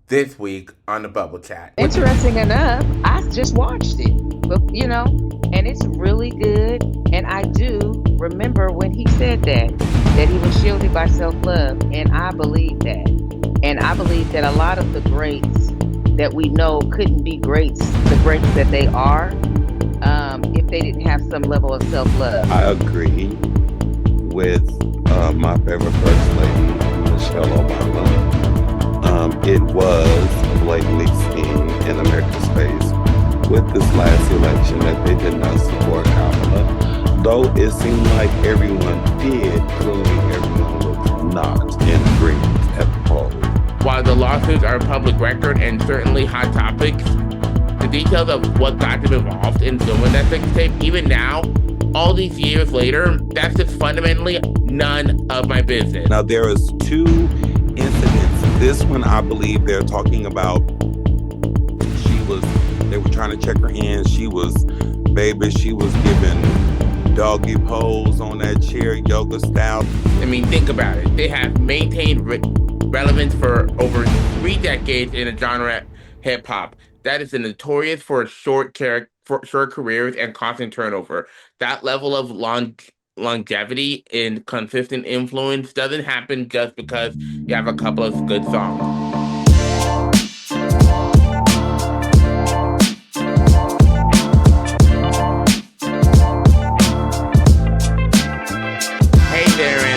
this week on the Bubble Chat. Interesting enough, I just watched it, but and it's really good. And I do remember when he said that he was shielded by self love, and I believe that. And I believe that a lot of the greats that we know couldn't be greats, the greats that they are, if they didn't have some level of self love. I agree with my favorite first lady, Michelle Obama. It was blatantly seen in America's face with this last election that they did not support Kamala. Though it seemed like everyone did, clearly everyone was not in agreement at the polls. While the lawsuits are a public record and certainly hot topics, the details of what got them involved in filming that sex tape, even now, all these years later, that's just fundamentally none of my business. Now, there is two incidents. This one, I believe they're talking about, they were trying to check her in. She was giving doggy pose on that chair, yoga style. I mean, think about it. They have maintained relevance for over 3 decades in the genre hip hop. That is notorious for short careers and constant turnover. That level of longevity and consistent influence doesn't happen just because you have a couple of good songs.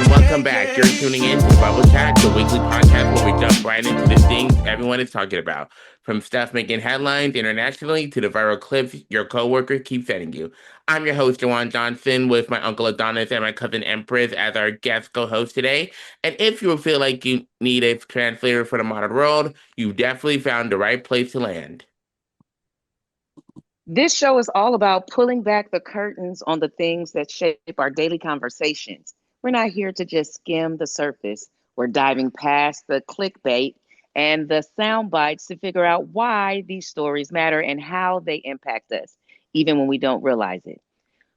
Welcome back. You're tuning in to the Bubble Chat, the weekly podcast where we jump right into the things everyone is talking about. From stuff making headlines internationally to the viral clips your coworkers keep sending you. I'm your host, Jawan Johnson, with my uncle Adonis and my cousin Empress as our guest co-host today. And if you feel like you need a translator for the modern world, you've definitely found the right place to land. This show is all about pulling back the curtains on the things that shape our daily conversations. We're not here to just skim the surface. We're diving past the clickbait and the sound bites to figure out why these stories matter and how they impact us, even when we don't realize it.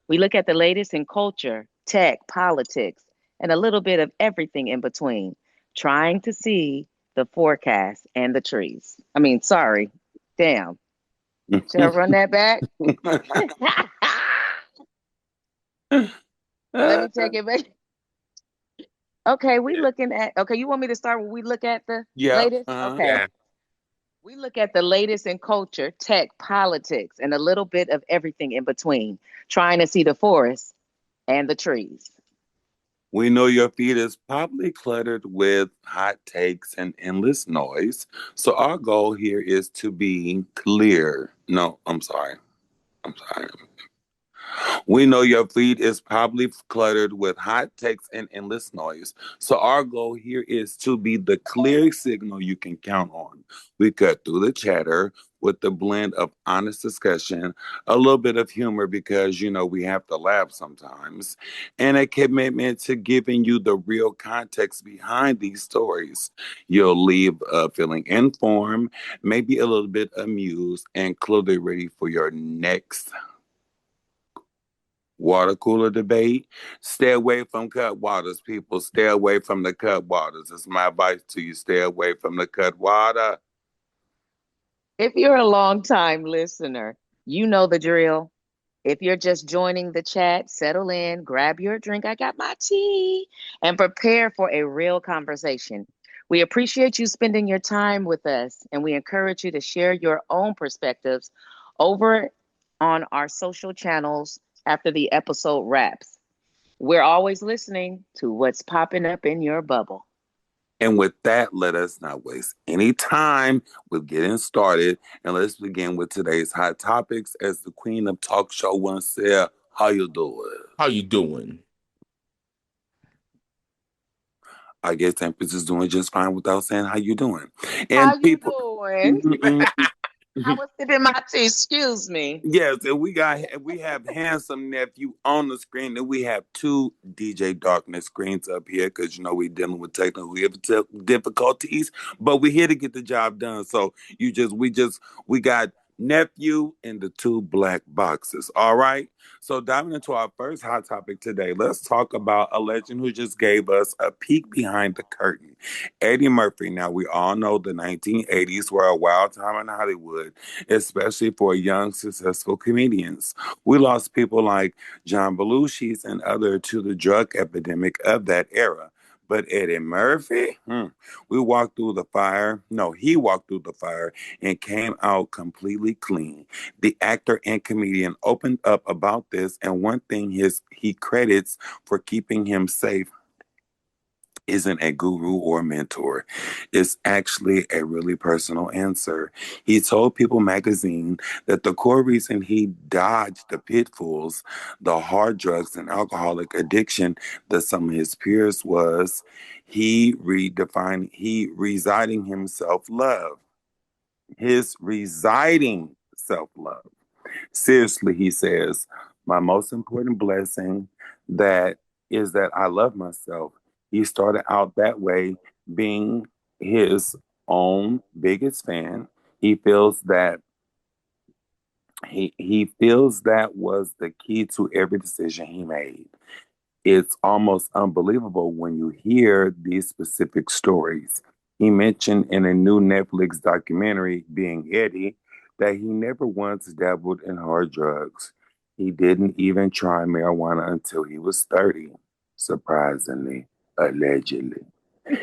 We look at the latest in culture, tech, politics, and a little bit of everything in between, trying to see the forecast and the trees. I mean, sorry. Damn. Should I run that back? Let me take it back. Okay, you want me to start when we look at the latest? Okay. Yeah. We look at the latest in culture, tech, politics, and a little bit of everything in between, trying to see the forest and the trees. We know your feed is probably cluttered with hot takes and endless noise. So our goal here is to be clear. No, I'm sorry. We know your feed is probably cluttered with hot takes and endless noise. So our goal here is to be the clear signal you can count on. We cut through the chatter with the blend of honest discussion, a little bit of humor because, we have to laugh sometimes, and a commitment to giving you the real context behind these stories. You'll leave feeling informed, maybe a little bit amused, and clearly ready for your next water cooler debate. Stay away from cut waters, people. Stay away from the cut waters. It's my advice to you. Stay away from the cut water. If you're a long-time listener, you know the drill. If you're just joining the chat, settle in, grab your drink. I got my tea, and prepare for a real conversation. We appreciate you spending your time with us, and we encourage you to share your own perspectives over on our social channels after the episode wraps. We're always listening to what's popping up in your bubble. And with that, let us not waste any time with getting started. And let's begin with today's hot topics. As the queen of talk show once said, how you doing? How you doing? I guess Empress is doing just fine without saying how you doing. And how you doing? I was sipping my tea. Excuse me. Yes, and we have handsome nephew on the screen, and we have two DJ Darkness screens up here because we're dealing with technical difficulties, but we're here to get the job done. So we got nephew and the two black boxes. All right. So diving into our first hot topic today, let's talk about a legend who just gave us a peek behind the curtain. Eddie Murphy. Now we all know the 1980s were a wild time in Hollywood, especially for young successful comedians. We lost people like John Belushi and other to the drug epidemic of that era. But Eddie Murphy, we walked through the fire. No, he walked through the fire and came out completely clean. The actor and comedian opened up about this, and one thing he credits for keeping him safe isn't a guru or mentor. It's actually a really personal answer. He told People magazine that the core reason he dodged the pitfalls, the hard drugs and alcoholic addiction that some of his peers was, he residing himself love. His residing self love. Seriously, he says, my most important blessing that is that I love myself. He started out that way, being his own biggest fan. He feels that he feels that was the key to every decision he made. It's almost unbelievable when you hear these specific stories. He mentioned in a new Netflix documentary, Being Eddie, that he never once dabbled in hard drugs. He didn't even try marijuana until he was 30, surprisingly, allegedly.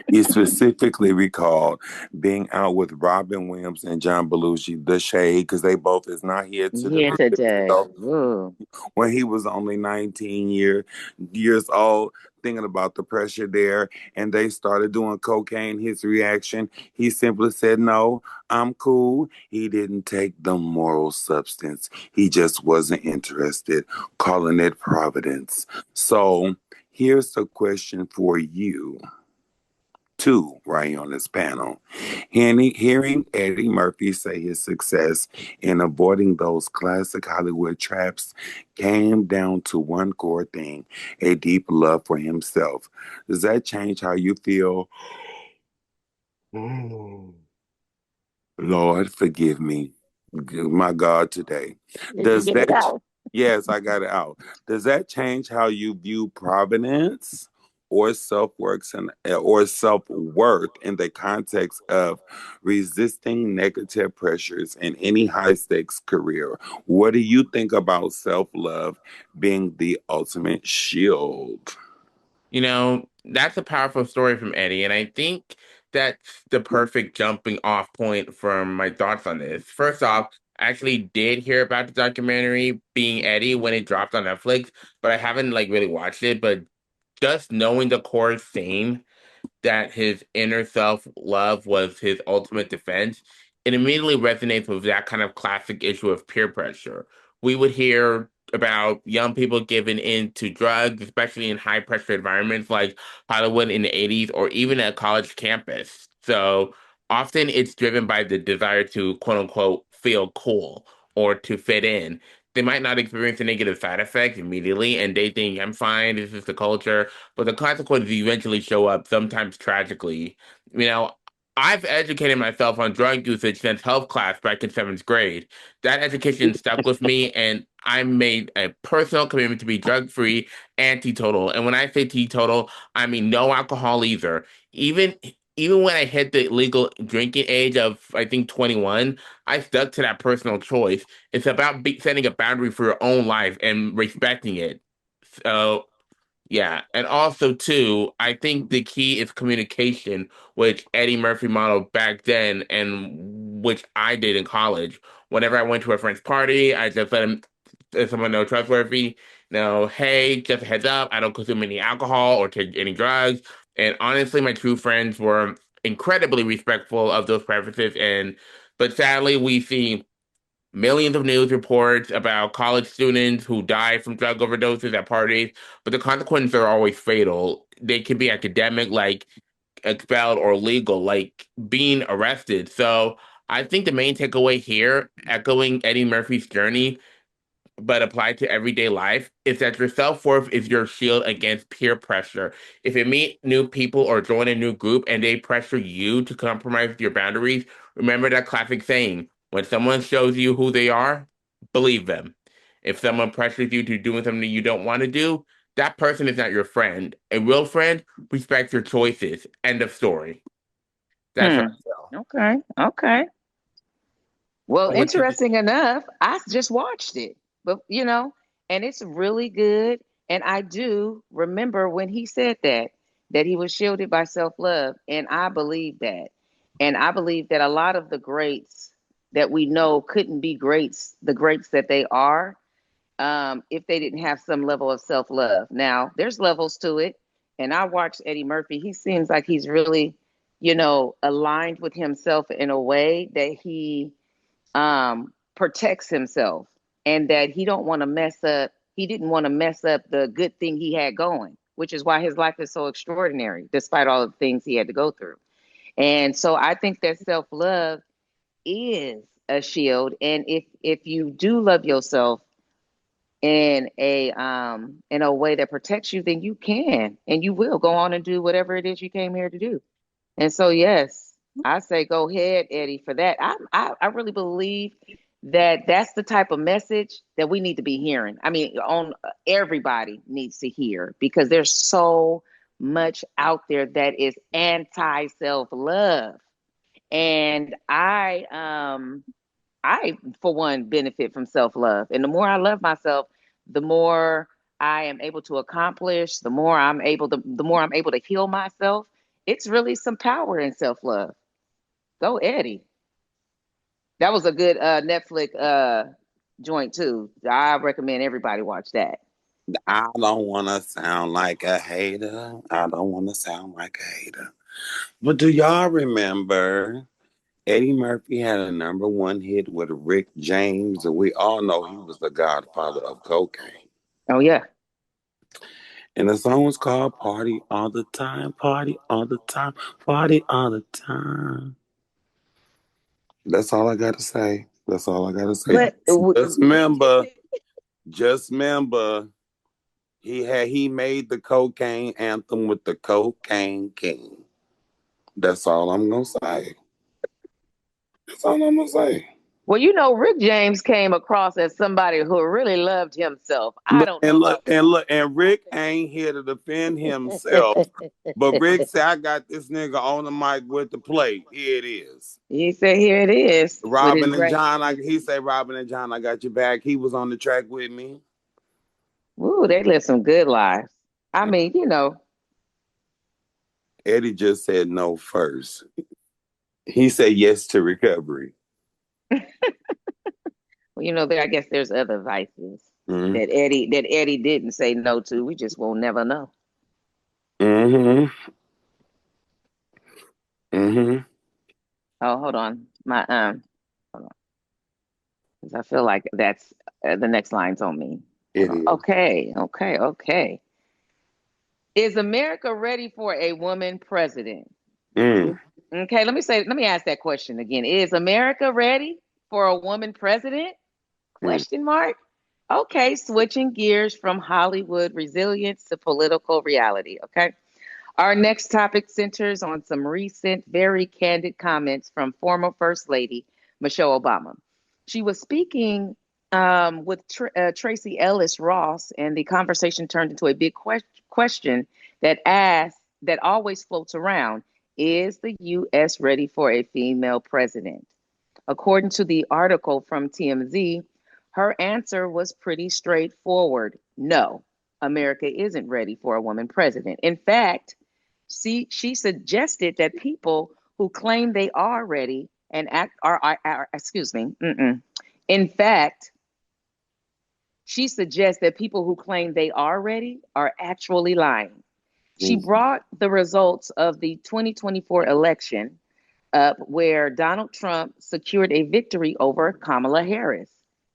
He specifically recalled being out with Robin Williams and John Belushi, The Shade, because they both is not here Here today. today. Ooh. When he was only 19 years old, thinking about the pressure there, and they started doing cocaine. His reaction, he simply said, no, I'm cool. He didn't take the moral substance. He just wasn't interested, calling it providence. So here's the question for you two right on this panel. Hearing Eddie Murphy say his success in avoiding those classic Hollywood traps came down to one core thing, a deep love for himself. Does that change how you feel? Lord, forgive me. My God, today. Did you Does get it that, out? yes, I got it out. Does that change how you view provenance or self-worth in the context of resisting negative pressures in any high-stakes career? What do you think about self-love being the ultimate shield? That's a powerful story from Eddie, and I think that's the perfect jumping off point from my thoughts on this. First off, I actually did hear about the documentary Being Eddie when it dropped on Netflix, but I haven't like really watched it. But just knowing the core theme that his inner self love was his ultimate defense, it immediately resonates with that kind of classic issue of peer pressure. We would hear about young people giving in to drugs, especially in high pressure environments like Hollywood in the 80s or even at college campus. So often it's driven by the desire to quote unquote feel cool or to fit in. They might not experience a negative side effect immediately and they think, I'm fine, this is the culture, but the consequences eventually show up, sometimes tragically. You know, I've educated myself on drug usage since health class back in seventh grade. That education stuck with me, and I made a personal commitment to be drug free and teetotal. And when I say teetotal, I mean no alcohol either. Even even when I hit the legal drinking age of I think 21, I stuck to that personal choice. It's about setting a boundary for your own life and respecting it. So yeah, and also too, I think the key is communication, which Eddie Murphy modeled back then, and which I did in college. Whenever I went to a friend's party, I just let someone know trustworthy, hey, just a heads up, I don't consume any alcohol or take any drugs. And honestly, my true friends were incredibly respectful of those preferences. But sadly, we see millions of news reports about college students who die from drug overdoses at parties, but the consequences are always fatal. They can be academic, like expelled, or legal, like being arrested. So I think the main takeaway here, echoing Eddie Murphy's journey, but applied to everyday life, is that your self-worth is your shield against peer pressure. If you meet new people or join a new group and they pressure you to compromise your boundaries, remember that classic saying. When someone shows you who they are, believe them. If someone pressures you to doing something you don't want to do, that person is not your friend. A real friend respects your choices. End of story. That's how Hmm. I feel. Okay. Okay. Well, What you interesting enough, I just watched it, but and it's really good. And I do remember when he said that he was shielded by self-love, and I believe that. And I believe that a lot of the greats that we know couldn't be greats, the greats that they are, if they didn't have some level of self-love. Now, there's levels to it, and I watched Eddie Murphy. He seems like he's really, aligned with himself in a way that he protects himself, and that he don't want to mess up. He didn't want to mess up the good thing he had going, which is why his life is so extraordinary, despite all the things he had to go through. And so I think that self love is a shield. And if you do love yourself in a way that protects you, then you can and you will go on and do whatever it is you came here to do. And so, yes, I say go ahead, Eddie, for that. I really believe that that's the type of message that we need to be hearing. I mean, on everybody needs to hear, because there's so much out there that is anti self love, and I for one benefit from self love, and the more I love myself, the more I am able to accomplish. The more I'm able to heal myself. It's really some power in self love. Go Eddie. That was a good Netflix joint too. I recommend everybody watch that. I don't want to sound like a hater. I don't want to sound like a hater. But do y'all remember Eddie Murphy had a number one hit with Rick James, and we all know he was the godfather of cocaine. Oh yeah. And the song was called Party All the Time, Party All the Time, Party All the Time. That's all I got to say. That's all I got to say. But Just remember, just remember, he made the cocaine anthem with the Cocaine King. That's all I'm gonna say. That's all I'm gonna say. well, Rick James came across as somebody who really loved himself. I Look don't know and about look and look, and Rick ain't here to defend himself. But Rick said, "I got this nigga on the mic with the plate. Here it is." He said, "Here it is," with his Robin and great. John, he said, "Robin and John, I got your back." He was on the track with me. Ooh, they lived some good lives. I mean, Eddie just said no first. He said yes to recovery. well, I guess there's other vices Mm-hmm. that Eddie didn't say no to. We just won't never know. Mm-hmm. Mm-hmm. Oh, hold on, hold on, 'cause I feel like that's the next line's on me. Hold It on. is. Okay, okay, okay. Is America ready for a woman president? Mm. Okay, let me ask that question again. Is America ready for a woman president? Mm. Question mark. Okay, switching gears from Hollywood resilience to political reality. Okay. Our next topic centers on some recent, very candid comments from former First Lady Michelle Obama. She was speaking with Tracy Ellis Ross, and the conversation turned into a big question that always floats around: is the U.S. ready for a female president? According to the article from TMZ, her answer was pretty straightforward. No, America isn't ready for a woman president. In fact, she suggested that people who claim they are ready and act are excuse me. In fact, she suggests that people who claim they are ready are actually lying. She Mm. brought the results of the 2024 election up, where Donald Trump secured a victory over Kamala Harris,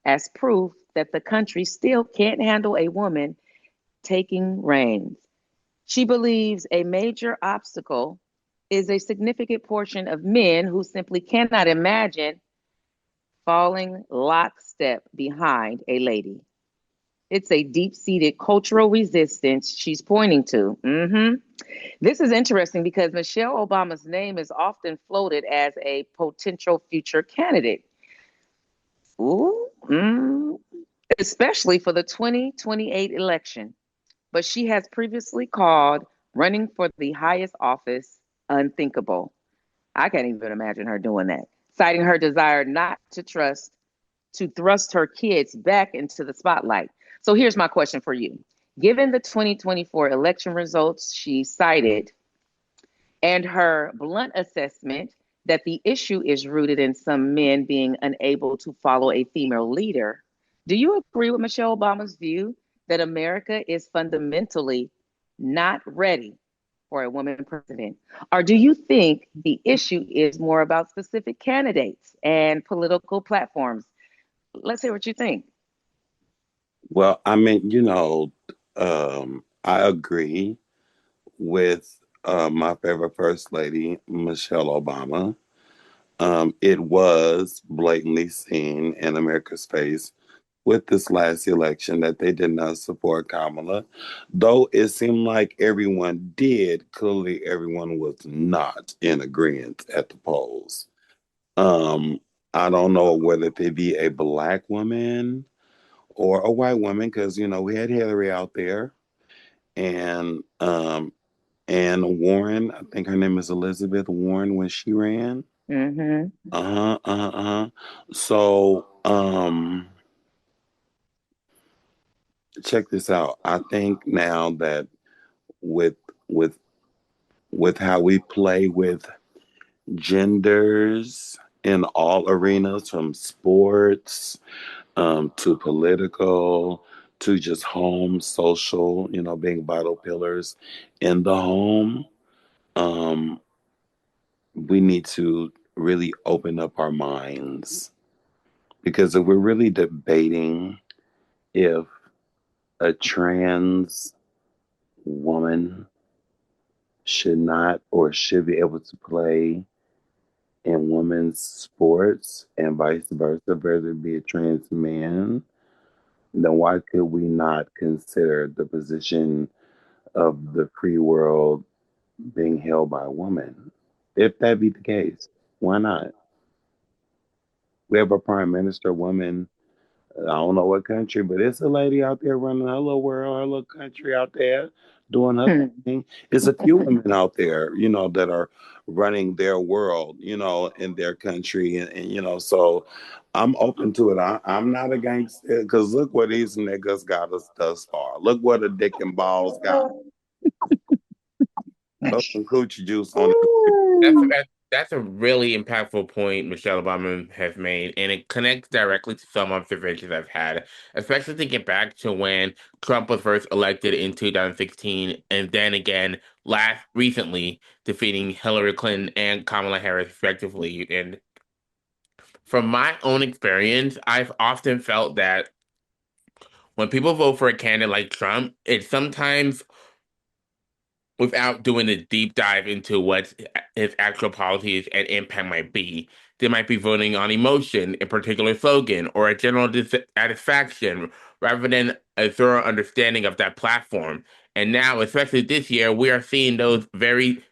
as proof that the country still can't handle a woman taking reins. She believes a major obstacle is a significant portion of men who simply cannot imagine falling lockstep behind a lady. It's a deep seated cultural resistance she's pointing to. This is interesting because Michelle Obama's name is often floated as a potential future candidate. Ooh, especially for the 2028 election. But she has previously called running for the highest office unthinkable. I can't even imagine her doing that, citing her desire not to thrust her kids back into the spotlight. So here's my question for you. Given the 2024 election results she cited and her blunt assessment that the issue is rooted in some men being unable to follow a female leader, do you agree with Michelle Obama's view that America is fundamentally not ready for a woman president? Or do you think the issue is more about specific candidates and political platforms? Let's hear what you think. Well, I mean, I agree with my favorite first lady, Michelle Obama. It was blatantly seen in America's face with this last election that they did not support Kamala. Though it seemed like everyone did, clearly everyone was not in agreement at the polls. Um, I don't know whether they be a black woman or a white woman, because we had Hillary out there, and and Warren, I think her name is Elizabeth Warren when she ran. Mm-hmm. Uh-huh, So, check this out. I think now that with with with how we play with genders in all arenas, from sports to political to just home, social, being vital pillars in the home, um, we need to really open up our minds, because if we're really debating if a trans woman should not or should be able to play in women's sports and vice versa, whether it be a trans man, then why could we not consider the position of the free world being held by a woman? If that be the case, why not? We have a prime minister woman. I don't know what country, but it's a lady out there running her little world, her little country out there doing her Hmm. thing. It's a few women out there, that are running their world, in their country. And so I'm open to it. I'm not against it, because look where these niggas got us thus far. Look what a dick and balls got. Throw some coochie juice on it. That's Ooh. that's a really impactful point Michelle Obama has made, and it connects directly to some observations I've had, especially thinking back to when Trump was first elected in 2016, and then again last recently defeating Hillary Clinton and Kamala Harris respectively. And from my own experience, I've often felt that when people vote for a candidate like Trump, it's sometimes without doing a deep dive into what his actual policies and impact might be. They might be voting on emotion, a particular slogan, or a general dissatisfaction rather than a thorough understanding of that platform. And now, especially this year, we are seeing those very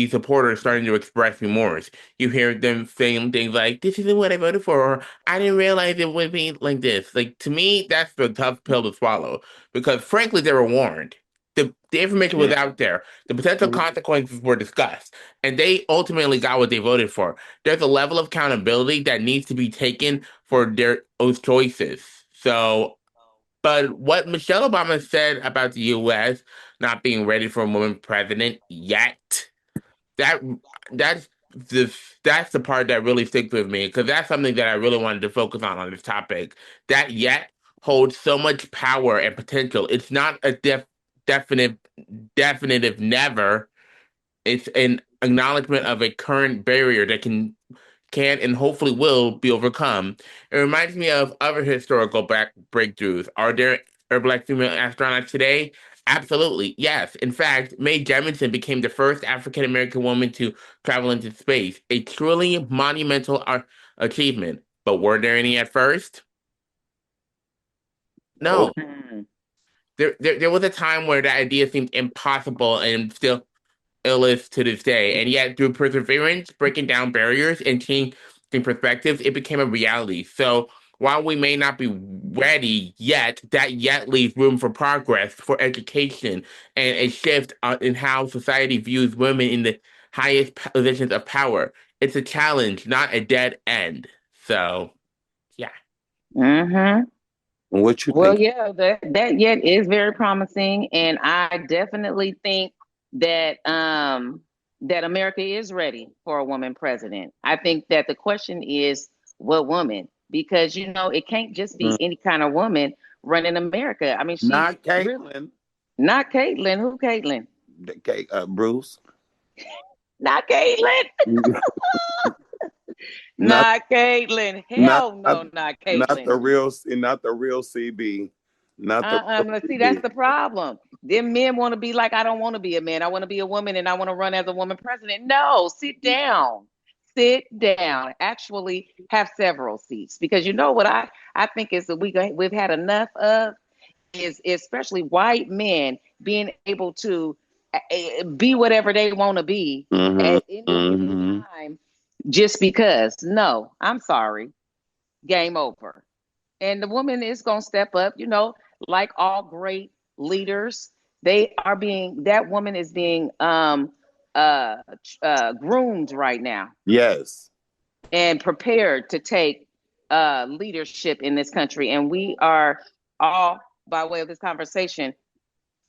supporters starting to express remorse. You hear them saying things like, "This isn't what I voted for," or "I didn't realize it would be like this." Like, to me, that's the tough pill to swallow, because frankly, they were warned. The information was out there. The potential consequences were discussed, and they ultimately got what they voted for. There's a level of accountability that needs to be taken for those choices. So, but what Michelle Obama said about the U.S. not being ready for a woman president yet, that that's the that's the part that really sticks with me, because that's something that I really wanted to focus on this topic. That yet holds so much power and potential. It's not a definite definitive never. It's an acknowledgement of a current barrier that can and hopefully will be overcome. It reminds me of other historical breakthroughs. Are black female astronauts today? Absolutely, yes. In fact, Mae Jemison became the first African American woman to travel into space, a truly monumental achievement. But were there any at first? No. Nope. Hmm. There was a time where that idea seemed impossible and still illest to this day. And yet, through perseverance, breaking down barriers, and changing perspectives, it became a reality. So, While we may not be ready yet, that yet leaves room for progress, for education, and a shift in how society views women in the highest positions of power. It's a challenge, not a dead end. So, yeah. Mm-hmm. What you Well, think? yeah, that yet is very promising, and I definitely think that that America is ready for a woman president. I think that the question is what woman, because it can't just be Mm, any kind of woman running America. I mean, she's Not really Caitlyn. not Caitlyn. Who Caitlyn? Bruce. Not Caitlyn. Not Not Caitlyn. not Hell not, no, not not Caitlyn. the real not the real CB. Not the real Let's see, that's CB. the problem. Them men want to be like, I don't want to be a man. I want to be a woman and I want to run as a woman president. No, sit down. Sit down. Actually, have several seats because you know what I think is that we've had enough of is especially white men being able to be whatever they want to be Mm-hmm. at any given Mm-hmm. time just because. No, I'm sorry. Game over. And the woman is going to step up, like all great leaders. That woman is being uh, groomed right now Yes. and prepared to take leadership in this country. And we are all, by way of this conversation,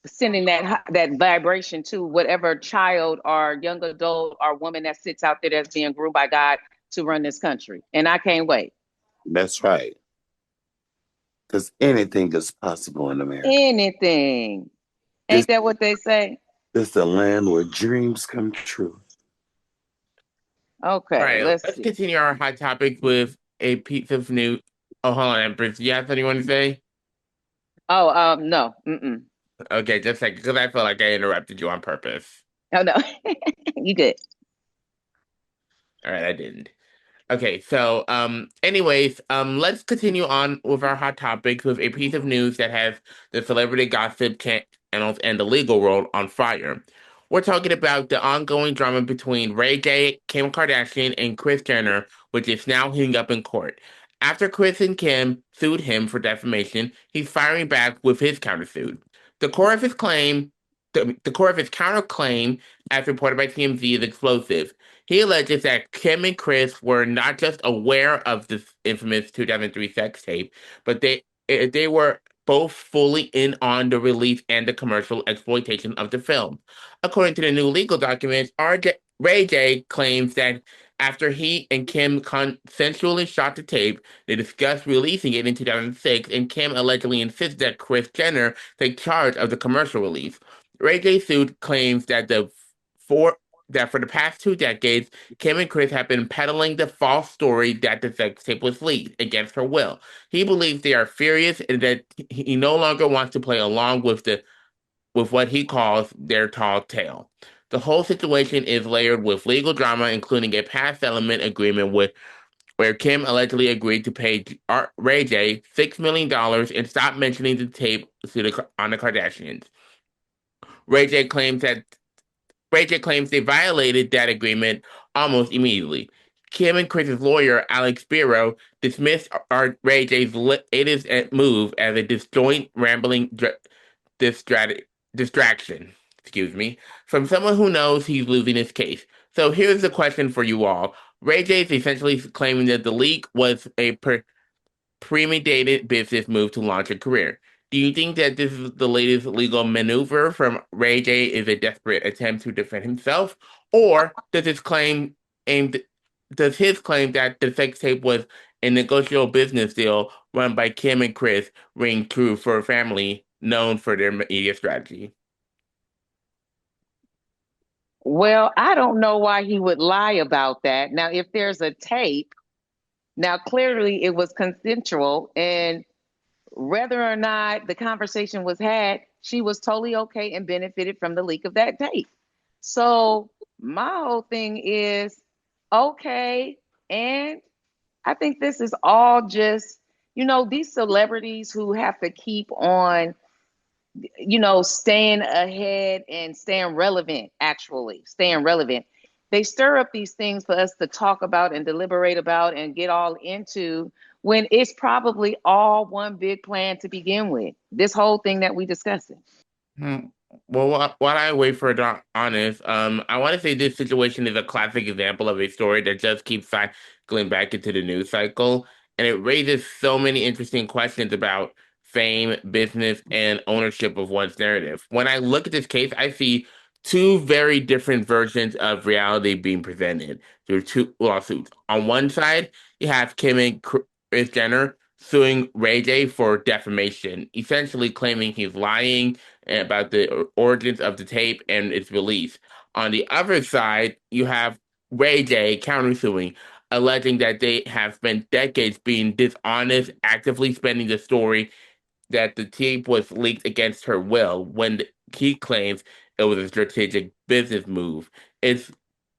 sending that vibration to whatever child or young adult or woman that sits out there that's being groomed by God to run this country. And I can't wait. That's right. Because anything is possible in America. Anything. It's Ain't that what they say? it's a land where dreams come true. All Okay, right, let's let's see. continue our hot topic with a piece of news. Oh, hold on, Empress. You have something you want to say? Oh, no. Mm-mm. Okay, just a second, because I feel like I interrupted you on purpose. Oh, no. You good. All right, I didn't. Okay, so anyways, let's continue on with our hot topics with a piece of news that has the celebrity gossip channels and the legal world on fire. We're talking about the ongoing drama between Ray J, Kim Kardashian, and Kris Jenner, which is now heating up in court. After Kris and Kim sued him for defamation, he's firing back with his countersuit. The core of his claim, the core of his counterclaim, as reported by TMZ, is explosive. He alleges that Kim and Kris were not just aware of this infamous 2003 sex tape, but they were both fully in on the release and the commercial exploitation of the film. According to the new legal documents, Ray J claims that after he and Kim consensually shot the tape, they discussed releasing it in 2006, and Kim allegedly insisted that Kris Jenner take charge of the commercial release. Ray J suit claims that for for the past 2 decades, Kim and Kris have been peddling the false story that the sex tape was leaked against her will. He believes they are furious and that he no longer wants to play along with what he calls their tall tale. The whole situation is layered with legal drama, including a past settlement agreement where Kim allegedly agreed to pay Ray J $6 million and stop mentioning the tape on the Kardashians. Ray J claims that Ray J claims they violated that agreement almost immediately. Kim and Chris's lawyer, Alex Biro, dismissed Ray J's latest move as a disjoint, rambling distra- distraction. Excuse me, from someone who knows he's losing his case. So here's the question for you all. Ray J is essentially claiming that the leak was a premeditated business move to launch a career. Do you think that this is the latest legal maneuver from Ray J is a desperate attempt to defend himself, or aimed does his claim that the sex tape was a negotiable business deal run by Kim and Kris ring true for a family known for their media strategy? Well, I don't know why he would lie about that. Now, if there's a tape, now clearly it was consensual, and whether or not the conversation was had, she was totally okay and benefited from the leak of that tape. So my whole thing is okay. And I think this is all just, these celebrities who have to keep on, staying ahead and staying relevant, actually staying relevant. They stir up these things for us to talk about and deliberate about and get all into when it's probably all one big plan to begin with. This whole thing that we discussing. Hmm. Well, while I wait for it on this, I want to say this situation is a classic example of a story that just keeps cycling back into the news cycle, and it raises so many interesting questions about fame, business, and ownership of one's narrative. When I look at this case, I see two very different versions of reality being presented through two lawsuits. On one side, you have Kim and Kris Jenner suing Ray J for defamation, essentially claiming he's lying about the origins of the tape and its release. On the other side, you have Ray J countersuing, alleging that they have spent decades being dishonest, actively spending the story that the tape was leaked against her will when he claims it was a strategic business move. It's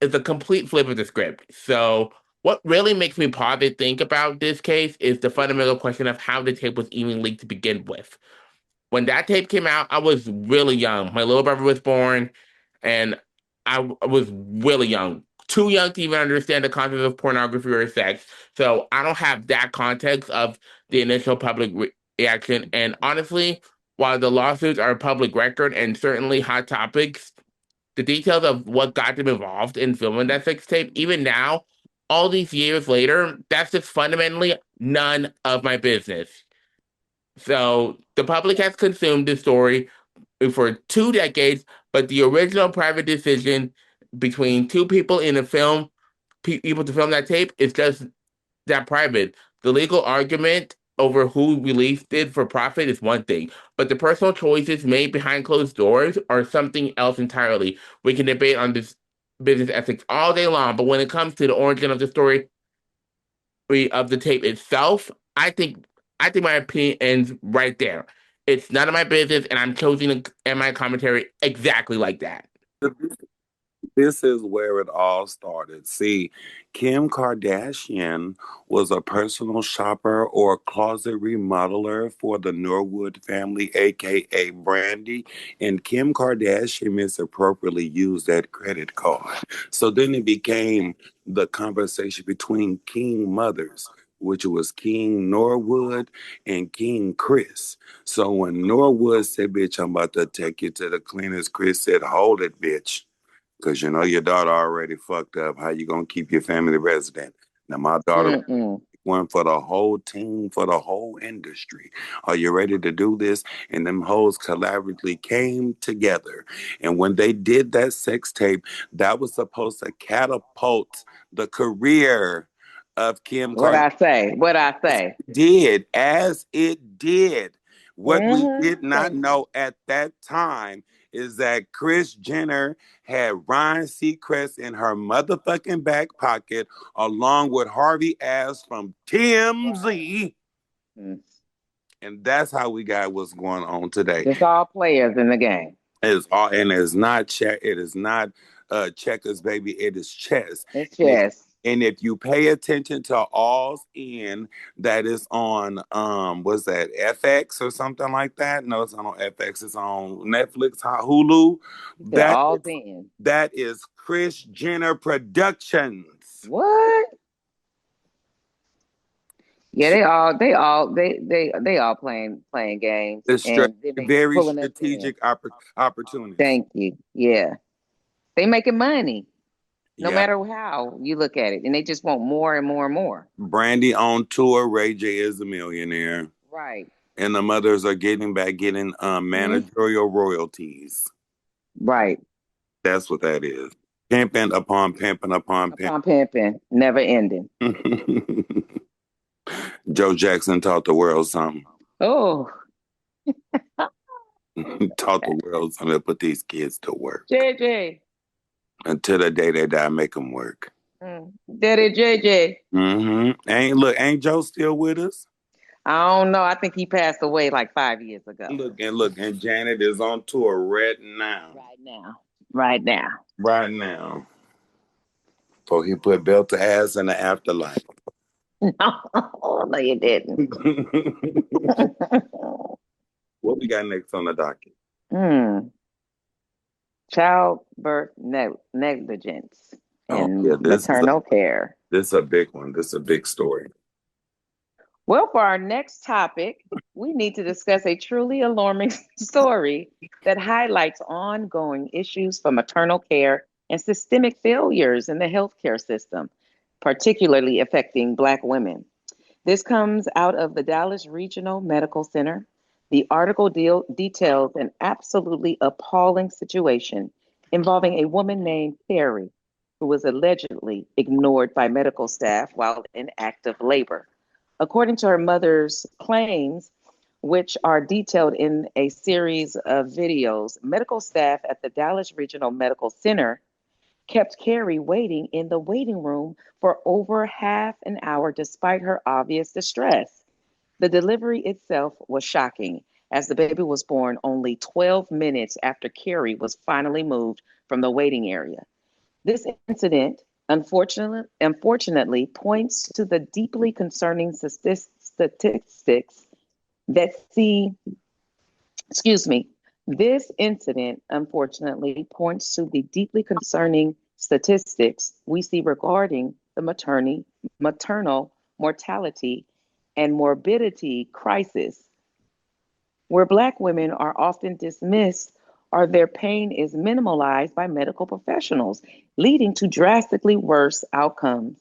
a complete flip of the script. So what really makes me pause and think about this case is the fundamental question of how the tape was even leaked to begin with. When that tape came out, I was really young. My little brother was born, and I was really young, too young to even understand the concept of pornography or sex. So I don't have that context of the initial public reaction. And honestly, while the lawsuits are a public record and certainly hot topics, the details of what got them involved in filming that sex tape, even now, all these years later, that's just fundamentally none of my business. So the public has consumed this story for 2 decades, but the original private decision between two people in a film, people to film that tape, is just that private. The legal argument over who released it for profit is one thing, but the personal choices made behind closed doors are something else entirely. We can debate on this business ethics all day long, but when it comes to the origin of the story of the tape itself, I think my opinion ends right there. It's none of my business, and I'm choosing to end my commentary exactly like that. This is where it all started. See, Kim Kardashian was a personal shopper or closet remodeler for the Norwood family, aka Brandy, and Kim Kardashian misappropriately used that credit card. So then it became the conversation between King mothers, which was King Norwood and King Chris. So when Norwood said, "Bitch, I'm about to take you to the cleaners," Chris said, "Hold it, bitch. Because you know your daughter already fucked up. How you gonna keep your family resident? Now my daughter Mm-mm. went for the whole team, for the whole industry. Are you ready to do this?" And them hoes collaboratively came together. And when they did that sex tape, that was supposed to catapult the career of Kim What Kardashian. I say? What I say? Did as it did. What we Mm-hmm. did not Thank you. know at that time is that Kris Jenner had Ryan Seacrest in her motherfucking back pocket, along with Harvey Ass from Right. TMZ. Mm. And that's how we got what's going on today. Just all players in the game. It's all, and it's not check. It is not checkers, baby. It is chess. It's And if chess. and if you pay attention to All's In, that is on what's that, FX or something like that? No, it's not on FX. It's on Netflix, Hulu. He said That all is in. that is Kris Jenner Productions. What? Yeah, they all playing games, It's and then they very pulling us in. strategic opportunities. Thank you. Yeah, they making money no Yeah. matter how you look at it, and they just want more and more and more. Brandy on tour. Ray J is a millionaire. Right. And the mothers are getting Hmm. managerial royalties. Right. That's what that is. Pimping upon pimping upon Upon pimping, never ending. pimping. Joe Jackson taught the world something. Oh, Taught the world something to put these kids to work. JJ. Until the day they die, make them work. Daddy JJ. Ain't Joe still with us? I don't know. I think he passed away like 5 years ago. And Janet is on tour right now. Right now. Right now. Right now. So he put belt to ass in the afterlife. No, you didn't. What we got next on the docket? Hmm. Childbirth negligence. Oh in yeah, maternal care. this is a big one. This is a big story. Well, for our next topic, we need to discuss a truly alarming story that highlights ongoing issues for maternal care and systemic failures in the healthcare system, particularly affecting Black women. This comes out of the Dallas Regional Medical Center. The article details an absolutely appalling situation involving a woman named Carrie, who was allegedly ignored by medical staff while in active labor. According to her mother's claims, which are detailed in a series of videos, medical staff at the Dallas Regional Medical Center kept Carrie waiting in the waiting room for over half an hour despite her obvious distress. The delivery itself was shocking, as the baby was born only 12 minutes after Carrie was finally moved from the waiting area. This incident, unfortunately, points to the deeply concerning statistics that see, excuse me, this incident, unfortunately, points to the deeply concerning statistics we see regarding the maternal mortality and morbidity crisis, where Black women are often dismissed or their pain is minimalized by medical professionals, leading to drastically worse outcomes.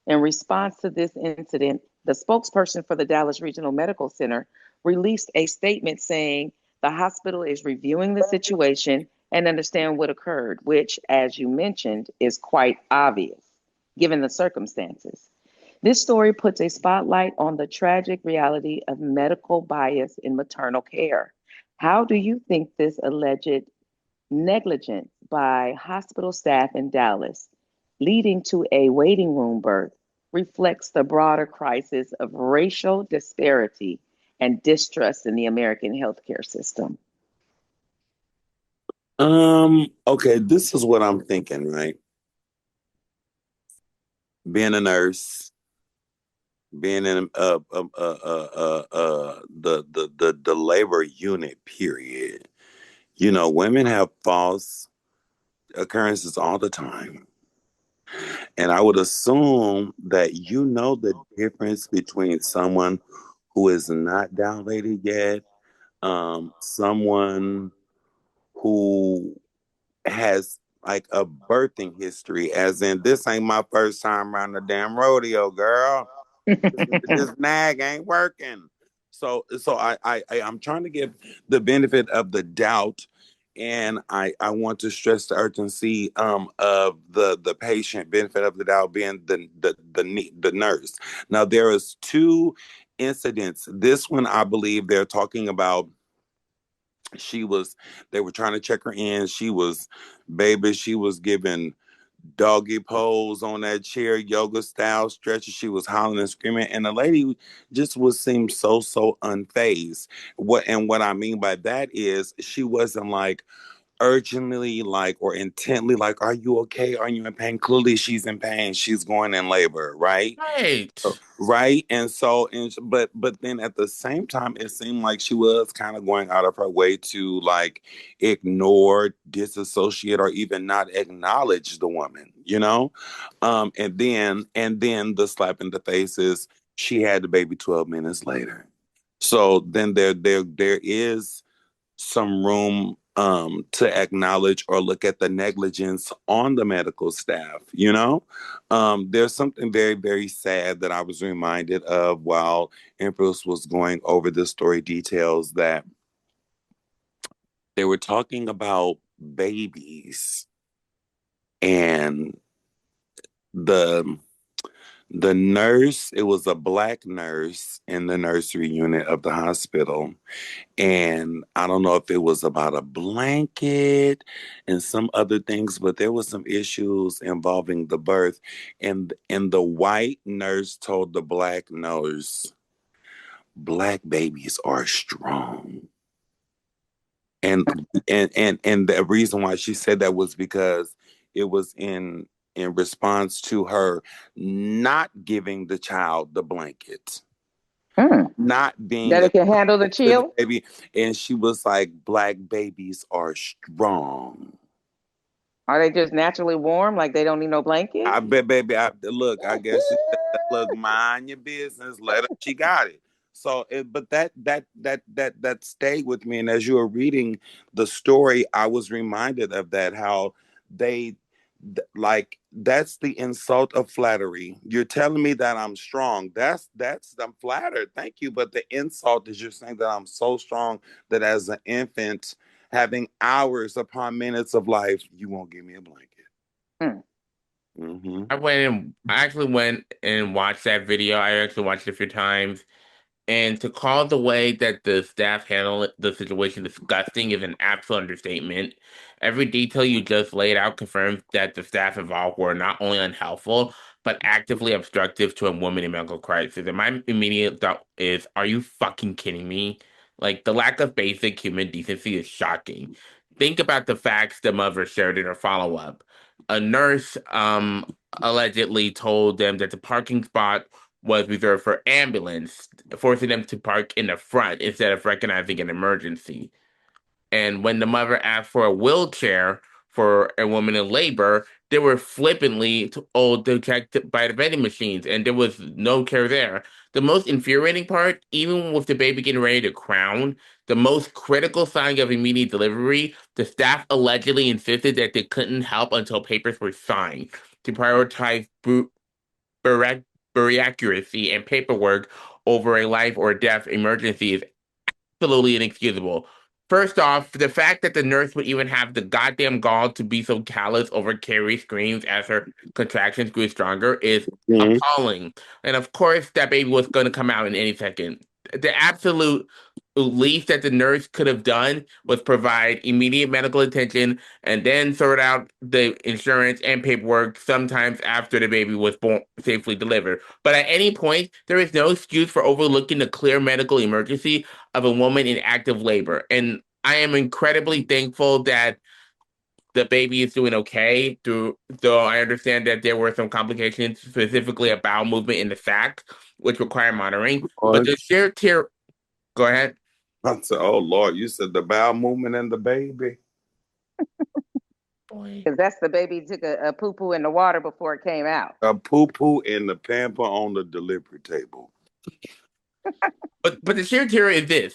In response to this incident, the spokesperson for the Dallas Regional Medical Center released a statement saying the hospital is reviewing the situation and understand what occurred, which, as you mentioned, is quite obvious given the circumstances. This story puts a spotlight on the tragic reality of medical bias in maternal care. How do you think this alleged negligence by hospital staff in Dallas, leading to a waiting room birth, reflects the broader crisis of racial disparity and distrust in the American healthcare system? Okay, this is what I'm thinking, right? Being a nurse, being in the labor unit, period. You know, women have false occurrences all the time. And I would assume that you know the difference between someone who is not dilated yet, someone who has like a birthing history, as in this ain't my first time around the damn rodeo, girl. This nag ain't working. I'm trying to give the benefit of the doubt, and I want to stress the urgency of the patient, benefit of the doubt being the nurse. Now there is two incidents. This one I believe they're talking about. She was they were trying to check her in. She was given doggy pose on that chair, yoga style stretcher. She was hollering and screaming, and the lady just would seem so unfazed. What I mean by that is she wasn't like urgently like or intently like, are you okay? Are you in pain? Clearly she's in pain. She's going in labor, right? Right. Right. But then at the same time, it seemed like she was kind of going out of her way to like ignore, disassociate, or even not acknowledge the woman, you know? And then the slap in the face is she had the baby 12 minutes later. So then there is some room to acknowledge or look at the negligence on the medical staff, you know? There's something very sad that I was reminded of while Empress was going over the story details, that they were talking about babies, and the the nurse, it was a Black nurse in the nursery unit of the hospital. And I don't know if it was about a blanket and some other things, but there was some issues involving the birth. And the white nurse told the Black nurse, Black babies are strong. And and the reason why she said that was because it was in response to her not giving the child the blanket, Mm. not being That it can handle the to the chill? baby. And she was like, Black babies are strong. Are they just naturally warm? Like they don't need no blanket? I bet, baby. Look. I guess she said, "Look, mind your business. Let her. She got it." So, but that stayed with me. And as you were reading the story, I was reminded of that. How they like that's the insult of flattery. You're telling me that I'm strong. That's I'm flattered. Thank you. But the insult is you're saying that I'm so strong that as an infant, having hours upon minutes of life, you won't give me a blanket. Hmm. Mm-hmm. I actually went and watched that video. I actually watched it a few times. And to call the way that the staff handled the situation disgusting is an absolute understatement. Every detail you just laid out confirms that the staff involved were not only unhelpful, but actively obstructive to a woman in medical crisis. And my immediate thought is, are you fucking kidding me? Like, the lack of basic human decency is shocking. Think about the facts the mother shared in her follow-up. A nurse allegedly told them that the parking spot was reserved for ambulance, forcing them to park in the front instead of recognizing an emergency. And when the mother asked for a wheelchair for a woman in labor, they were flippantly told to check by the vending machines, and there was no care there. The most infuriating part, even with the baby getting ready to crown, the most critical sign of immediate delivery, the staff allegedly insisted that they couldn't help until papers were signed to prioritize bureauc- bureaucracy and paperwork over a life or death emergency is absolutely inexcusable. First off, the fact that the nurse would even have the goddamn gall to be so callous over Carrie's screams as her contractions grew stronger is Mm-hmm. appalling. And of course, that baby was going to come out in any second. The absolute least that the nurse could have done was provide immediate medical attention and then sort out the insurance and paperwork sometimes after the baby was born safely delivered. But at any point, there is no excuse for overlooking the clear medical emergency of a woman in active labor. And I am incredibly thankful that the baby is doing okay. Though I understand that there were some complications, specifically a bowel movement in the sac, which require monitoring. But the sheer tear, go ahead. I said, "Oh Lord, you said the bowel movement and the baby, Boy. Because that's the baby took a poo poo in the water before it came out. a poo poo and the pamper on the delivery table." But the sheer terror is this.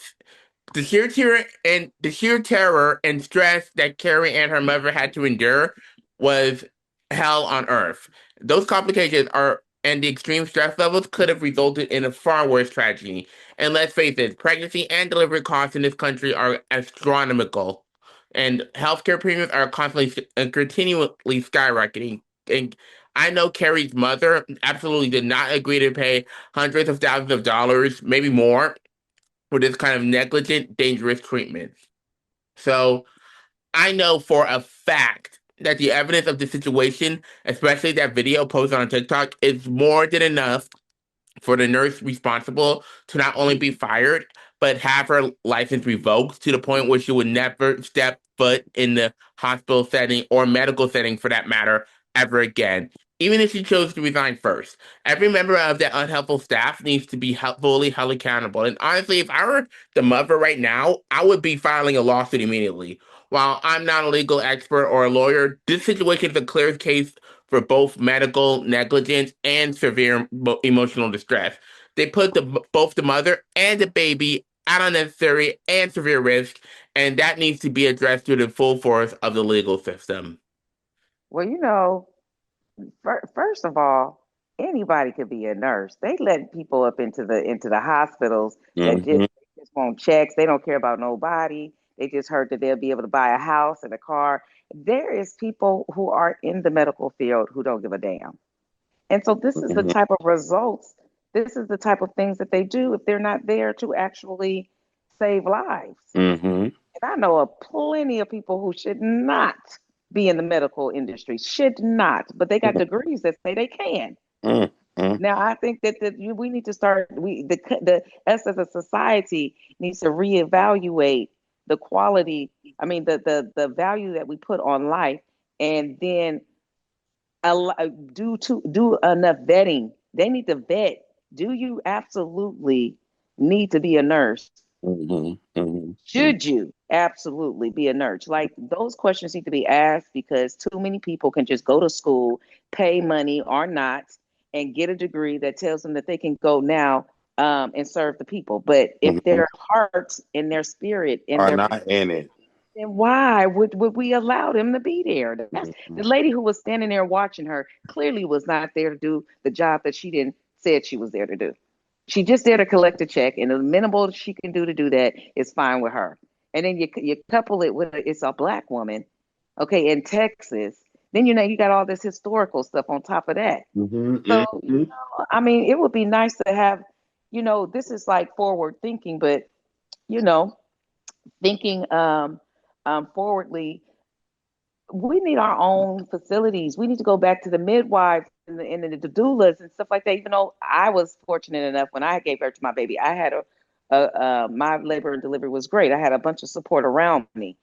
The sheer terror and stress that Carrie and her mother had to endure was hell on earth. Those complications are and the extreme stress levels could have resulted in a far worse tragedy. And let's face it, pregnancy and delivery costs in this country are astronomical. And healthcare premiums are constantly and continually skyrocketing. And I know Carrie's mother absolutely did not agree to pay hundreds of thousands of dollars, maybe more, for this kind of negligent, dangerous treatment. So I know for a fact that the evidence of the situation, especially that video posted on TikTok, is more than enough for the nurse responsible to not only be fired, but have her license revoked to the point where she would never step foot in the hospital setting or medical setting for that matter ever again. Even if she chose to resign first, every member of that unhelpful staff needs to be fully held accountable. And honestly, if I were the mother right now, I would be filing a lawsuit immediately. While I'm not a legal expert or a lawyer, this situation is a clear case for both medical negligence and severe emotional distress. They put both the mother and the baby at unnecessary and severe risk, and that needs to be addressed through the full force of the legal system. Well, first of all, anybody could be a nurse. They let people up into the hospitals that Mm-hmm. just want checks. They don't care about nobody. They just heard that they'll be able to buy a house and a car. There is people who are in the medical field who don't give a damn. And so this is the Mm-hmm. type of results. This is the type of things that they do if they're not there to actually save lives. Mm-hmm. And I know of plenty of people who should not be in the medical industry, should not, but they got degrees that say they can. Mm-hmm. Now, I think that we need to start. The us as a society needs to reevaluate the quality. I mean, the value that we put on life, and then do enough vetting. They need to vet. Do you absolutely need to be a nurse? Mm-hmm. Mm-hmm. Should you? Absolutely, be a nurse. Like those questions need to be asked because too many people can just go to school, pay money or not, and get a degree that tells them that they can go now and serve the people. But if Mhm. their heart and their spirit and Are their not in it. then why would we allow them to be there? That's the Mhm. lady who was standing there watching her clearly was not there to do the job that she didn't said she was there to do. She just there to collect a check, and the minimal she can do to do that is fine with her. And then you couple it with it's a black woman, okay, in Texas. Then you got all this historical stuff on top of that. So Mhm. Mhm. I mean, it would be nice to have, this is like forward thinking, but you know, thinking forwardly, we need our own facilities. We need to go back to the midwives and the doulas and stuff like that. Even though I was fortunate enough when I gave birth to my baby, I had my labor and delivery was great. I had a bunch of support around me.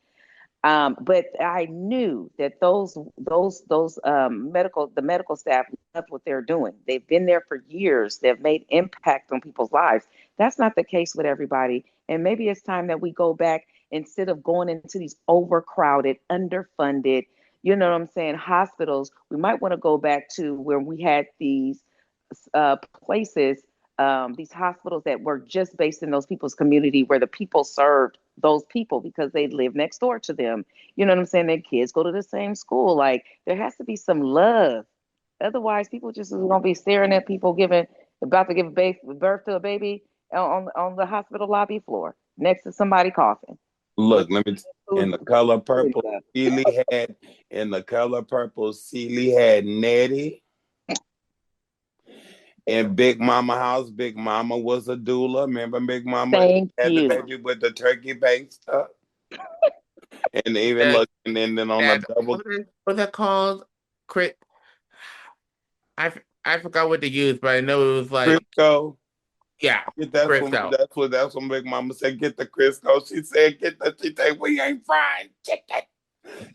But I knew that the medical staff loved what they're doing. They've been there for years. They've made impact on people's lives. That's not the case with everybody. And maybe it's time that we go back instead of going into these overcrowded, underfunded, you know what I'm saying, hospitals. We might want to go back to where we had these places, these hospitals that were just based in those people's community where the people served those people because they live next door to them. You know what I'm saying? Their kids go to the same school. Like there has to be some love. Otherwise, people just is gonna be staring at people about to give birth to a baby on the hospital lobby floor next to somebody coughing. With Look, let me. food, In the color food purple, stuff. Sealy had. In the color purple, Sealy had Nettie. In Big Mama house, Big Mama was a doula. Remember, Big Mama Thank had the you. baby with the turkey baked stuff. And even That look, and then on the that double what's that called? Crit. I forgot what to use, but I know it was like Crisco. yeah, Crisco. That's when Big Mama said, get the Crisco. She said, she said, we ain't frying chicken.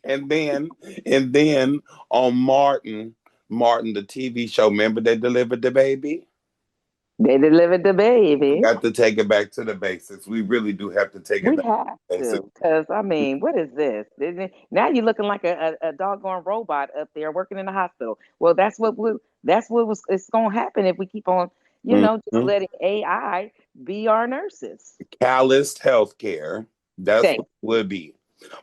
And then, and then on Martin, the TV show, remember they delivered the baby? They delivered the We baby. got to take it back to the basics. We really do have to take it We back have to the basics. to, because I mean, what is this? Now you're looking like a doggone robot up there working in the hospital. Well, that's what was it's gonna happen if we keep on, just Mhm. letting AI be our nurses. Calloused healthcare. That's what Thank, it would be.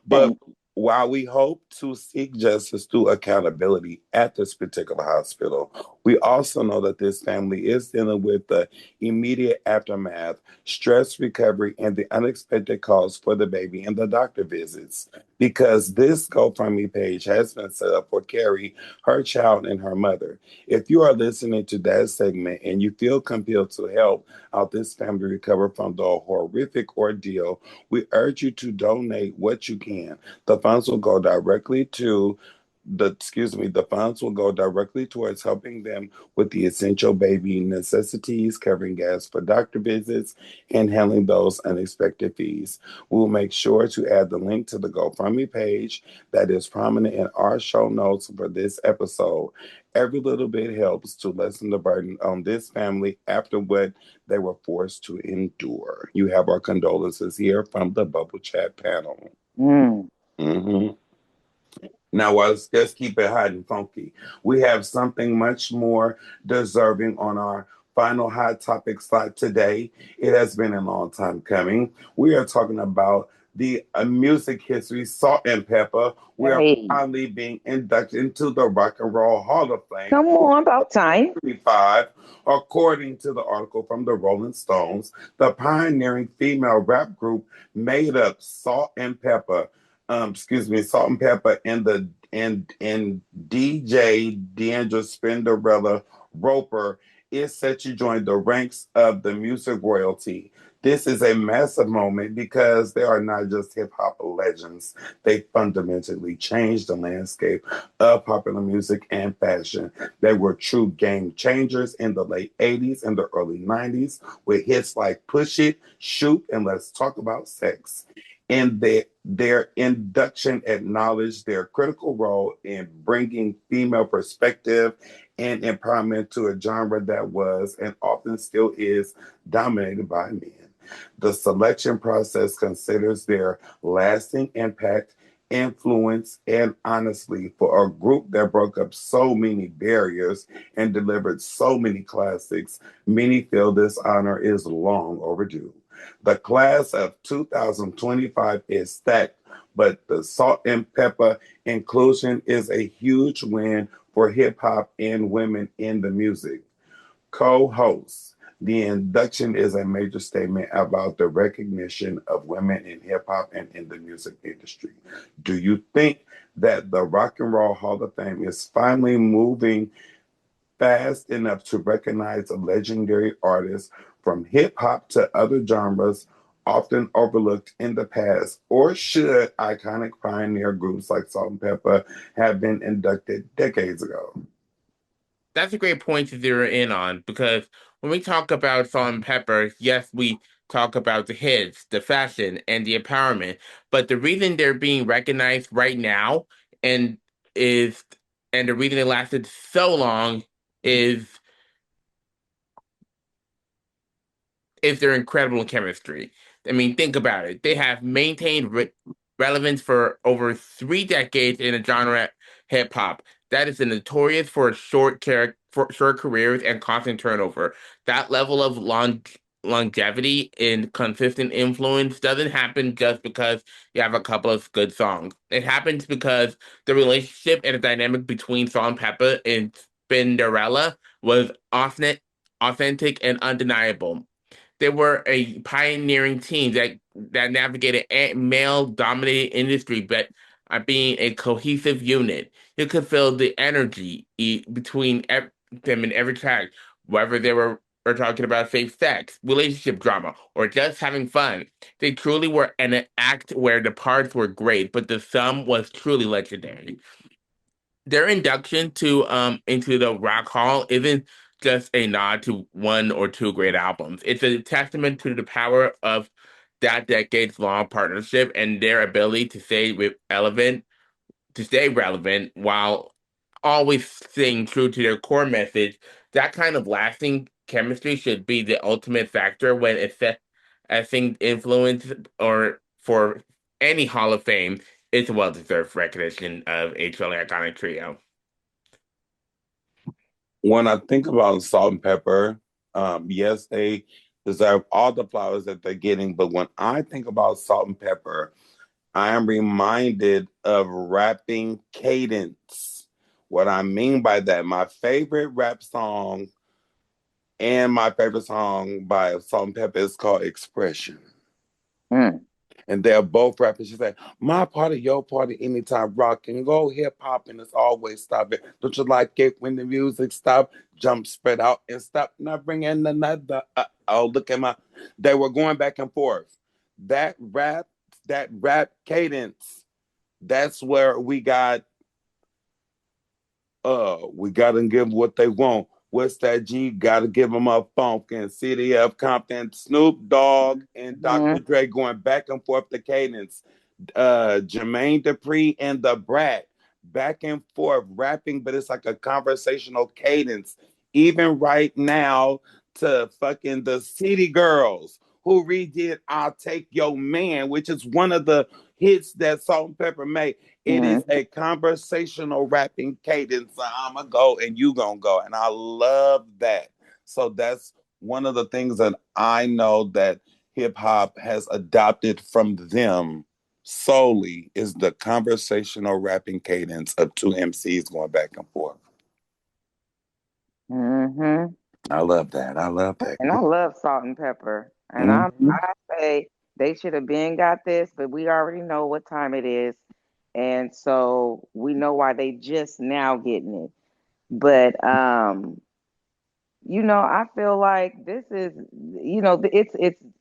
But thank. while we hope to seek justice through accountability at this particular hospital, we also know that this family is dealing with the immediate aftermath, stress recovery, and the unexpected costs for the baby and the doctor visits. Because this GoFundMe page has been set up for Carrie, her child, and her mother. If you are listening to that segment and you feel compelled to help out this family recover from the horrific ordeal, we urge you to donate what you can. The funds will go directly to the funds will go directly towards helping them with the essential baby necessities, covering gas for doctor visits, and handling those unexpected fees. We'll make sure to add the link to the GoFundMe page that is prominent in our show notes for this episode. Every little bit helps to lessen the burden on this family after what they were forced to endure. You have our condolences here from the Bubble Chat panel. Mm. Mhm. Now, let's keep it hot and funky. We have something much more deserving on our final hot topic slot today. It has been a long time coming. We are talking about the music history, Salt and Pepper. We are Hey, finally being inducted into the Rock and Roll Hall of Fame. come on, about time. 35, according to the article from the Rolling Stones, the pioneering female rap group made up Salt and Pepper and DJ Deandra Spinderella Roper is set to join the ranks of the music royalty. This is a massive moment because they are not just hip hop legends. They fundamentally changed the landscape of popular music and fashion. They were true game changers in the late 80s and the early 90s with hits like Push It, Shoot, and Let's Talk About Sex. And their induction acknowledged their critical role in bringing female perspective and empowerment to a genre that was and often still is dominated by men. The selection process considers their lasting impact, influence, and honestly, for a group that broke up so many barriers and delivered so many classics, many feel this honor is long overdue. The class of 2025 is stacked, but the salt and pepper inclusion is a huge win for hip hop and women in the music. Co-hosts, the induction is a major statement about the recognition of women in hip hop and in the music industry. Do you think that the Rock and Roll Hall of Fame is finally moving fast enough to recognize legendary artists from hip hop to other genres often overlooked in the past? Or should iconic pioneer groups like Salt and Pepper have been inducted decades ago? That's a great point to zero in on because when we talk about salt and pepper, yes, we talk about the hits, the fashion, and the empowerment. But the reason they're being recognized right now and is and the reason it lasted so long is their incredible chemistry. I mean, think about it. They have maintained relevance for over 3 decades in a genre hip hop that is notorious for for short careers and constant turnover. That level of longevity and consistent influence doesn't happen just because you have a couple of good songs. It happens because the relationship and the dynamic between Salt and Pepper and Spinderella was authentic and undeniable. They were a pioneering team that navigated a male-dominated industry, but being a cohesive unit. You could feel the energy between them in every track, whether they were talking about safe sex, relationship drama, or just having fun. They truly were an act where the parts were great, but the sum was truly legendary. Their induction to into the Rock Hall isn't just a nod to one or two great albums. It's a testament to the power of that decade's long partnership and their ability to stay relevant while always staying true to their core message. That kind of lasting chemistry should be the ultimate factor when assessing influence or for any Hall of Fame. It's a well-deserved recognition of a truly iconic trio. When I think about Salt and Pepper, yes, they deserve all the flowers that they're getting. But when I think about Salt and Pepper, I am reminded of rapping cadence. What I mean by that, my favorite rap song and my favorite song by Salt and Pepper is called Expression. Mm. And they're both rapping. She said, my party, your party, anytime rock and go hip hop, and it's always stopping. Don't you like it when the music stop? Jump, spread out, and stop. Now bring in another. Oh, look at my. They were going back and forth. That rap, that rap cadence, that's where we gotta give what they want. What's that G? Gotta give them a funk and City of Compton, Snoop Dogg and Dr. Mm. Dre going back and forth the cadence. Jermaine Dupri and the Brat back and forth rapping, but it's like a conversational cadence. Even right now to fucking the City Girls who redid I'll Take Your Man, which is one of the hits that Salt and Pepper made. It is Mm. a conversational rapping cadence. I'ma go and you gonna go. And I love that. So that's one of the things that I know that hip hop has adopted from them solely is the conversational rapping cadence of two MCs going back and forth. Hmm. I love that. I love that. And I love Salt and Pepper. And Mhm. I say they should have been got this, but we already know what time it is. And so we know why they just now getting it. But I feel like this is,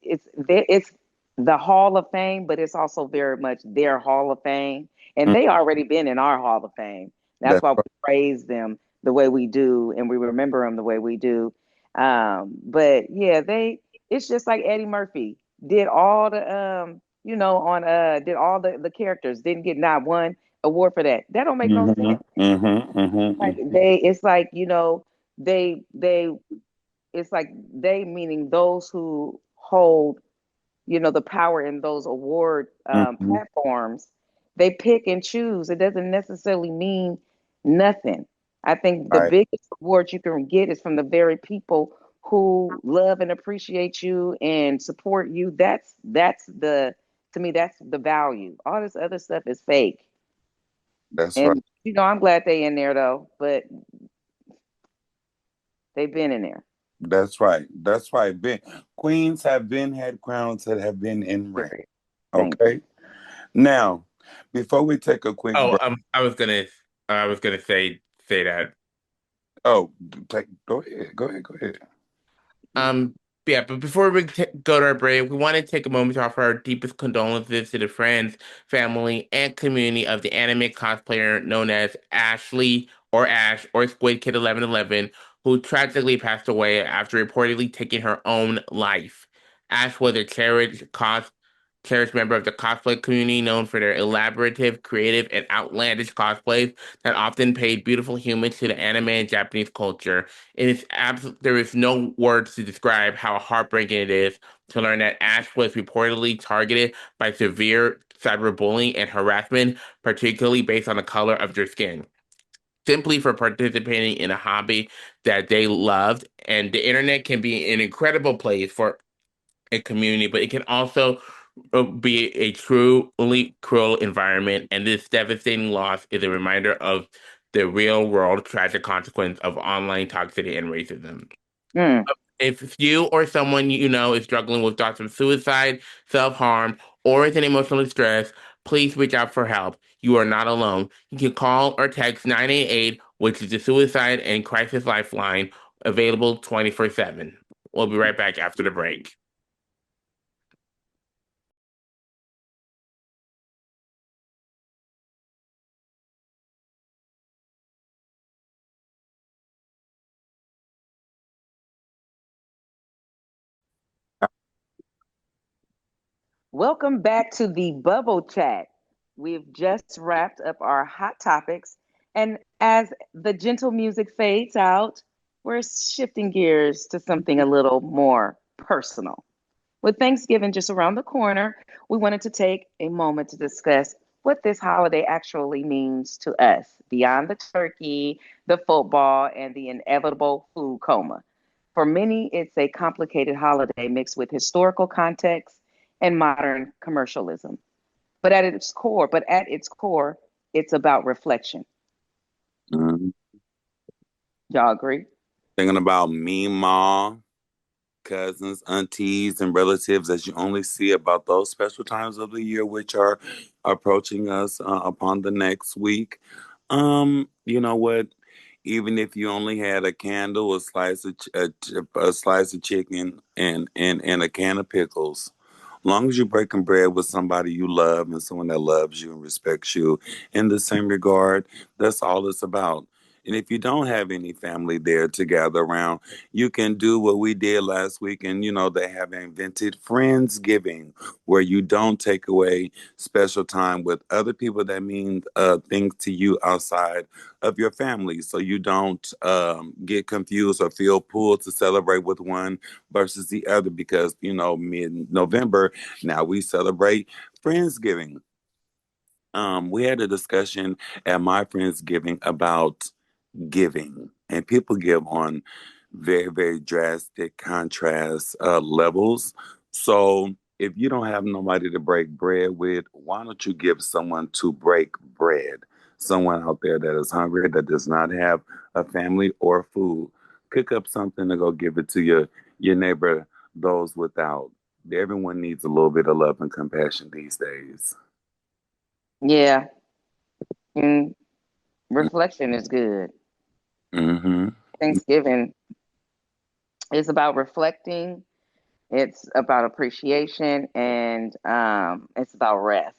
it's the Hall of Fame, but it's also very much their Hall of Fame, and Mm, they already been in our Hall of Fame. That's that's why we right. praise them the way we do, and we remember them the way we do. But yeah, it's just like Eddie Murphy did all the on did all the characters, didn't get not one award for that. That don't make no Mhm, sense. mhm, Like mhm, it's like they it's like they meaning those who hold. the power in those award Mhm. platforms. They pick and choose. It doesn't necessarily mean nothing. I think the Right. biggest reward you can get is from the very people who love and appreciate you and support you. To me, that's the value. All this other stuff is fake. That's right. And I'm glad they in there though, but they've been in there. That's right. That's right. Been queens have been had crowns that have been in ring. Period. Thank you. Okay. Now, before we take a quick Oh, break, I was gonna say that. oh, go ahead. Go ahead. Go ahead. Um, yeah, but before we go to our break, we want to take a moment to offer our deepest condolences to the friends, family, and community of the anime cosplayer known as Ashley or Ash or Squid Kid 1111, who tragically passed away after reportedly taking her own life. Ash was a cherished member of the cosplay community known for their elaborative, creative, and outlandish cosplays that often paid beautiful humans to the anime and Japanese culture. There is no words to describe how heartbreaking it is to learn that Ash was reportedly targeted by severe cyberbullying and harassment, particularly based on the color of their skin, simply for participating in a hobby that they loved. And the internet can be an incredible place for a community, but it can also be a truly cruel environment. And this devastating loss is a reminder of the real world tragic consequence of online toxicity and racism. Mm. If you or someone you know is struggling with thoughts of suicide, self-harm, or is in emotional distress, please reach out for help. You are not alone. You can call or text 988, which is the Suicide and Crisis Lifeline, available 24/7. We'll be right back after the break. Welcome back to the Bubble Chat. We've just wrapped up our hot topics, and as the gentle music fades out, we're shifting gears to something a little more personal. With Thanksgiving just around the corner, we wanted to take a moment to discuss what this holiday actually means to us beyond the turkey, the football, and the inevitable food coma. For many, it's a complicated holiday mixed with historical context and modern commercialism. But at its core, it's about reflection. Mhm. Y'all agree? Thinking about me, ma, cousins, aunties, and relatives as you only see about those special times of the year which are approaching us upon the next week. You know what? Even if you only had a candle, a slice of chicken, and a can of pickles, long as you're breaking bread with somebody you love and someone that loves you and respects you in the same regard, that's all it's about. And if you don't have any family there to gather around, you can do what we did last week. And, they have invented Friendsgiving, where you don't take away special time with other people that mean things to you outside of your family. So you don't get confused or feel pulled to celebrate with one versus the other because, mid November, now we celebrate Friendsgiving. We had a discussion at my Friendsgiving about giving, and people give on very, very drastic contrast levels. So, if you don't have nobody to break bread with, why don't you give someone to break bread? Someone out there that is hungry, that does not have a family or food. Cook up something to go give it to your neighbor, those without. Everyone needs a little bit of love and compassion these days. Yeah. And reflection is good. Mm-hmm. Thanksgiving is about reflecting. It's about appreciation, and it's about rest,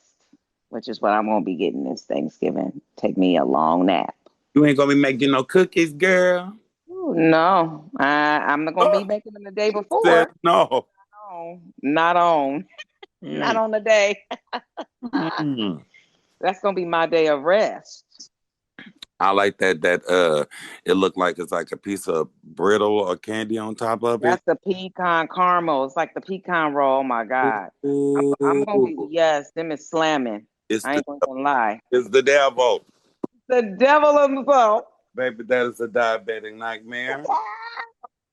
which is what I'm gonna be getting this Thanksgiving. Take me a long nap. You ain't gonna be making no cookies, girl. Ooh, no, I'm not gonna be Oh, making them the day she said before. no. No, not on, not Mm. on the day. Mm. That's gonna be my day of rest. I like that it looked like it's like a piece of brittle or candy on top of it. That's the pecan caramel. It's like the pecan roll. Oh my God. I'm gonna be, Ooh, yes, them is slamming. it's I the ain't gonna lie. it's the devil. The devil himself. Baby, that is a diabetic nightmare.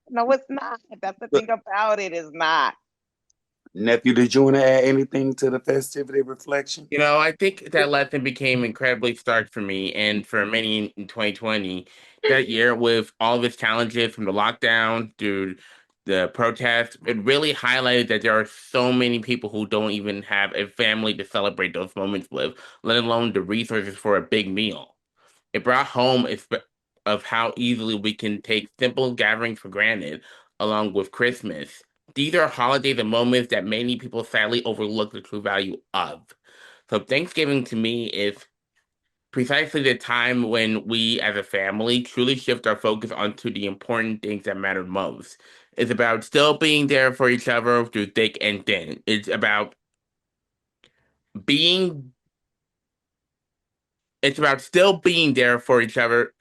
No, it's not. That's the thing about it, is not. Nephew, did you want to add anything to the festivity reflection? I think that lesson became incredibly stark for me and for many in 2020. That year, with all of its challenges from the lockdown through the protests, it really highlighted that there are so many people who don't even have a family to celebrate those moments with, let alone the resources for a big meal. It brought home of how easily we can take simple gatherings for granted, along with Christmas. These are holidays and moments that many people sadly overlook the true value of. So Thanksgiving to me is precisely the time when we as a family truly shift our focus onto the important things that matter most. It's about still being there for each other through thick and thin. Being it's about still being there for each other.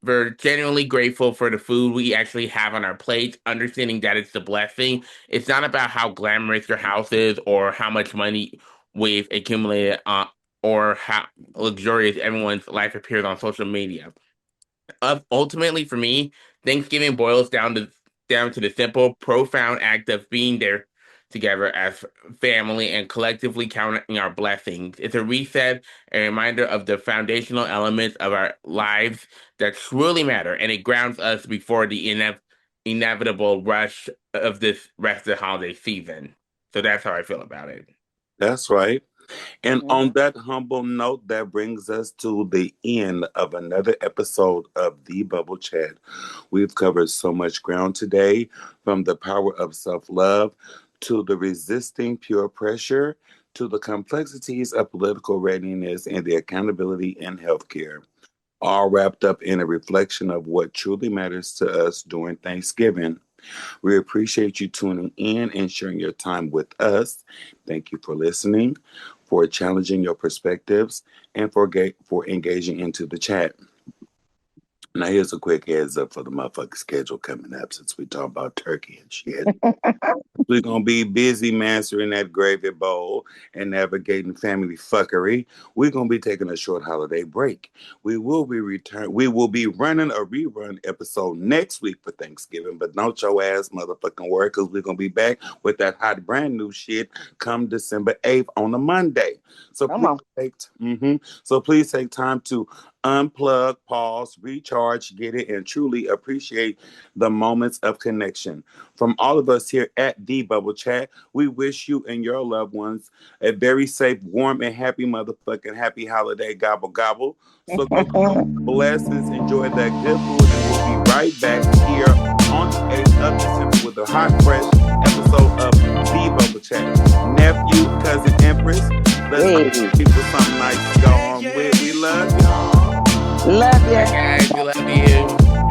We're genuinely grateful for the food we actually have on our plates, understanding that it's a blessing. It's not about how glamorous your house is or how much money we've accumulated or how luxurious everyone's life appears on social media. Ultimately, for me, Thanksgiving boils down to the simple, profound act of being there together as family and collectively counting our blessings. It's a reset, a reminder of the foundational elements of our lives that truly matter, and it grounds us before the inevitable rush of this rest of the holiday season. So that's how I feel about it. That's right. And Mhm. on that humble note, that brings us to the end of another episode of The Bubble Chat. We've covered so much ground today, from the power of self love to the resisting pure pressure to the complexities of political readiness and the accountability in healthcare, all wrapped up in a reflection of what truly matters to us during Thanksgiving. We appreciate you tuning in and sharing your time with us. Thank you for listening, for challenging your perspectives, and for engaging into the chat. Now, here's a quick heads up for the motherfucking schedule coming up, since we talk about turkey and shit. We're gonna be busy mastering that gravy bowl and navigating family fuckery. We're gonna be taking a short holiday break. We will be running a rerun episode next week for Thanksgiving, but don't your ass motherfucking worry, because we're gonna be back with that hot brand new shit come December 8th on a Monday. So Come please on. take time to unplug, pause, recharge, get it, and truly appreciate the moments of connection. From all of us here at The Bubble Chat, we wish you and your loved ones a very safe, warm, and happy motherfucking happy holiday. Gobble, gobble. So go blessings, enjoy that good food, and we'll be right back here on the 8th of December with a hot, fresh episode of The Bubble Chat. Nephew, cousin Empress, let's Hey, give people something nice to go home with. We love y'all. love Bye, ya. guys. We love you.